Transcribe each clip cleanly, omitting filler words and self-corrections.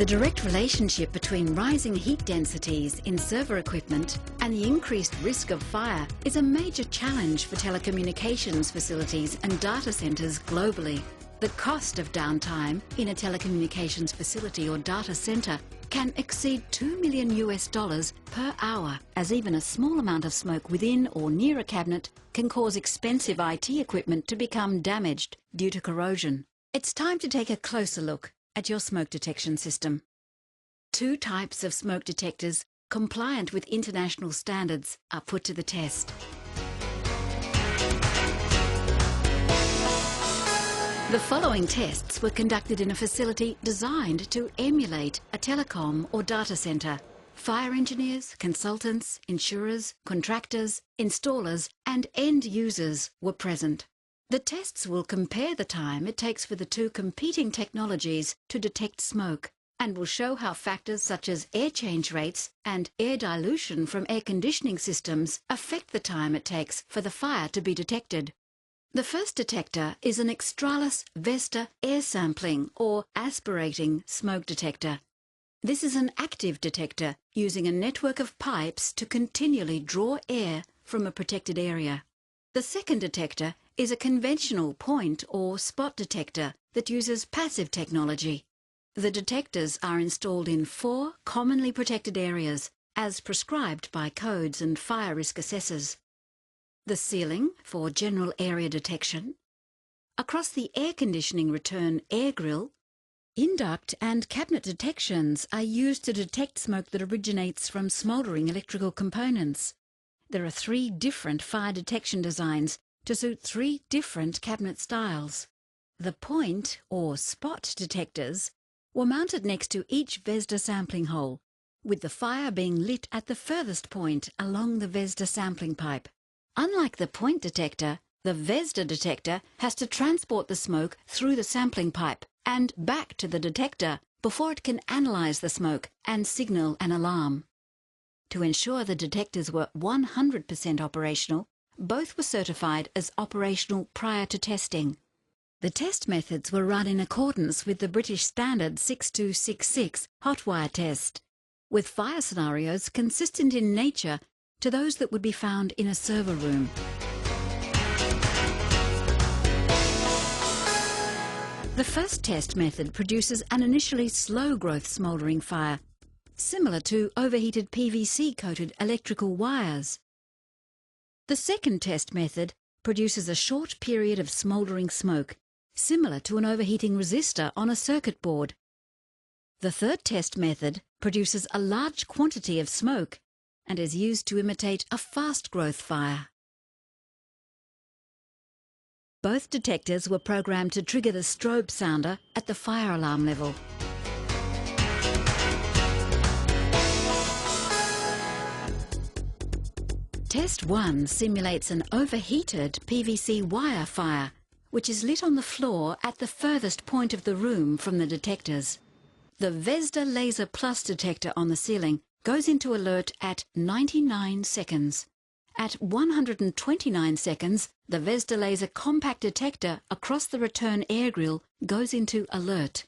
The direct relationship between rising heat densities in server equipment and the increased risk of fire is a major challenge for telecommunications facilities and data centres globally. The cost of downtime in a telecommunications facility or data centre can exceed $2 million per hour, as even a small amount of smoke within or near a cabinet can cause expensive IT equipment to become damaged due to corrosion. It's time to take a closer look at your smoke detection system. Two types of smoke detectors compliant with international standards are put to the test. The following tests were conducted in a facility designed to emulate a telecom or data centre. Fire engineers, consultants, insurers, contractors, installers and end users were present. The tests will compare the time it takes for the two competing technologies to detect smoke and will show how factors such as air change rates and air dilution from air conditioning systems affect the time it takes for the fire to be detected. The first detector is an Xtralis Vesta air sampling or aspirating smoke detector. This is an active detector using a network of pipes to continually draw air from a protected area. The second detector is a conventional point or spot detector that uses passive technology. The detectors are installed in 4 commonly protected areas as prescribed by codes and fire risk assessors. The ceiling for general area detection, across the air conditioning return air grill. Induct and cabinet detections are used to detect smoke that originates from smouldering electrical components. There are 3 different fire detection designs to suit 3 different cabinet styles. The point or spot detectors were mounted next to each VESDA sampling hole, with the fire being lit at the furthest point along the VESDA sampling pipe. Unlike the point detector, the VESDA detector has to transport the smoke through the sampling pipe and back to the detector before it can analyse the smoke and signal an alarm. To ensure the detectors were 100% operational, both were certified as operational prior to testing. The test methods were run in accordance with the British Standard 6266 hotwire test, with fire scenarios consistent in nature to those that would be found in a server room. The first test method produces an initially slow-growth smouldering fire, similar to overheated PVC-coated electrical wires. The second test method produces a short period of smouldering smoke, similar to an overheating resistor on a circuit board. The third test method produces a large quantity of smoke and is used to imitate a fast-growth fire. Both detectors were programmed to trigger the strobe sounder at the fire alarm level. Test 1 simulates an overheated PVC wire fire, which is lit on the floor at the furthest point of the room from the detectors. The VESDA Laser Plus detector on the ceiling goes into alert at 99 seconds. At 129 seconds, the VESDA Laser Compact detector across the return air grill goes into alert.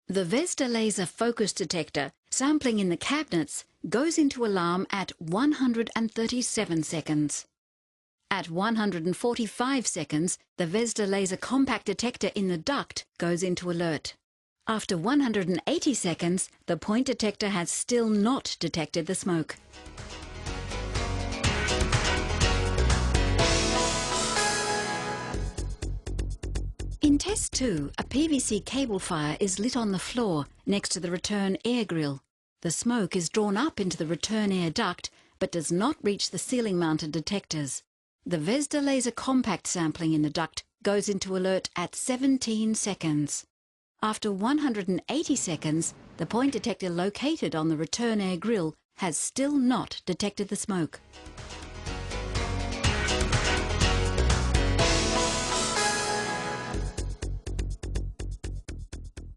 The VESDA Laser Focus detector sampling in the cabinets goes into alarm at 137 seconds. At 145 seconds, the VESDA Laser Compact detector in the duct goes into alert. After 180 seconds, the point detector has still not detected the smoke. In test 2, a PVC cable fire is lit on the floor next to the return air grill. The smoke is drawn up into the return air duct but does not reach the ceiling-mounted detectors. The VESDA Laser Compact sampling in the duct goes into alert at 17 seconds. After 180 seconds, the point detector located on the return air grill has still not detected the smoke.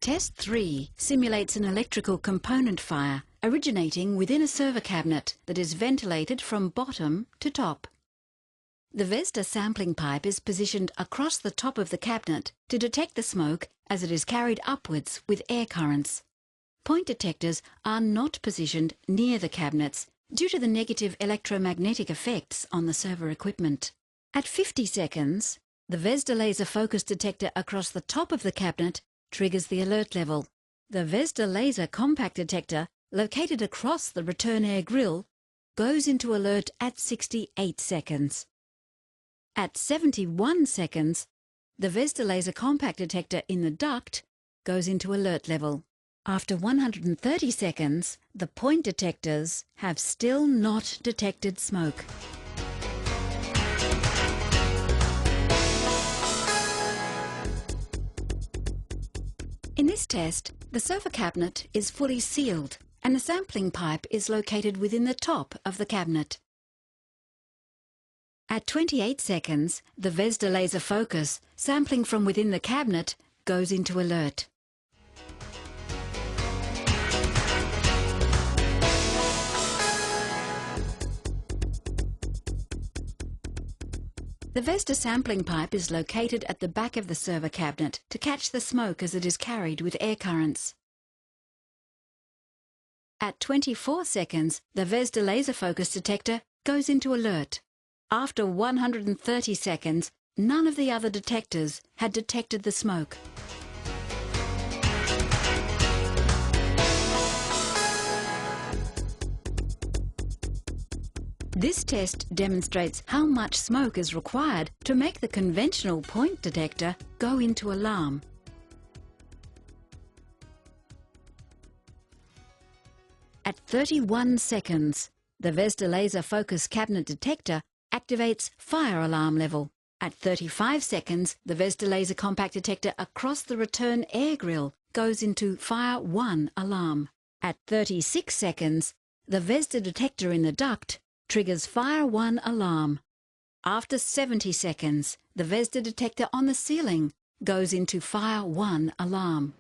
Test 3 simulates an electrical component fire originating within a server cabinet that is ventilated from bottom to top. The VESDA sampling pipe is positioned across the top of the cabinet to detect the smoke as it is carried upwards with air currents. point detectors are not positioned near the cabinets due to the negative electromagnetic effects on the server equipment. At 50 seconds, the VESDA laser focus detector across the top of the cabinet triggers the alert level. The VESDA laser compact detector, located across the return air grille, goes into alert at 68 seconds. At 71 seconds, the VESDA laser compact detector in the duct goes into alert level. After 130 seconds, the point detectors have still not detected smoke. In this test, the server cabinet is fully sealed and the sampling pipe is located within the top of the cabinet. At 28 seconds, the VESDA laser focus, sampling from within the cabinet, goes into alert. The VESDA sampling pipe is located at the back of the server cabinet to catch the smoke as it is carried with air currents. At 24 seconds, the VESDA laser focus detector goes into alert. After 130 seconds, none of the other detectors had detected the smoke. This test demonstrates how much smoke is required to make the conventional point detector go into alarm. At 31 seconds, the VESDA laser focus cabinet detector activates fire alarm level. At 35 seconds, the VESDA laser compact detector across the return air grille goes into fire 1 alarm. At 36 seconds, the VESDA detector in the duct triggers fire 1 alarm. After 70 seconds, the VESDA detector on the ceiling goes into fire 1 alarm.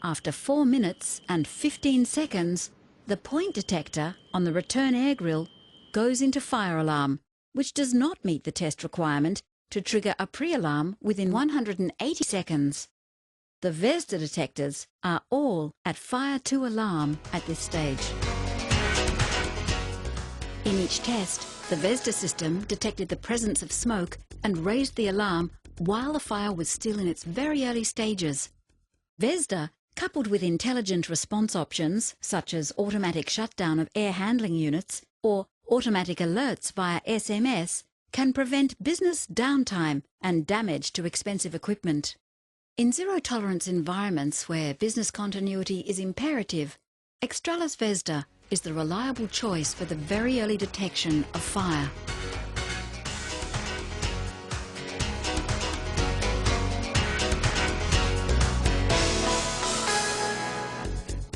After 4 minutes and 15 seconds, the point detector on the return air grille goes into fire alarm, which does not meet the test requirement to trigger a pre-alarm within 180 seconds. The VESDA detectors are all at fire 2 alarm at this stage. In each test, the VESDA system detected the presence of smoke and raised the alarm while the fire was still in its very early stages. VESDA, coupled with intelligent response options such as automatic shutdown of air handling units or automatic alerts via SMS, can prevent business downtime and damage to expensive equipment. In zero-tolerance environments where business continuity is imperative, Xtralis VESDA is the reliable choice for the very early detection of fire.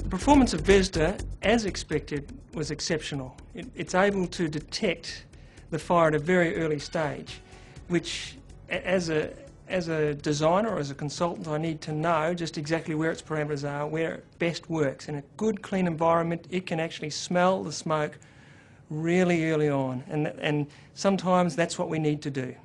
The performance of VESDA, as expected, was exceptional. It's able to detect the fire at a very early stage, which as a designer or as a consultant I need to know just exactly where its parameters are, where it best works. In a good clean environment it can actually smell the smoke really early on, and sometimes that's what we need to do.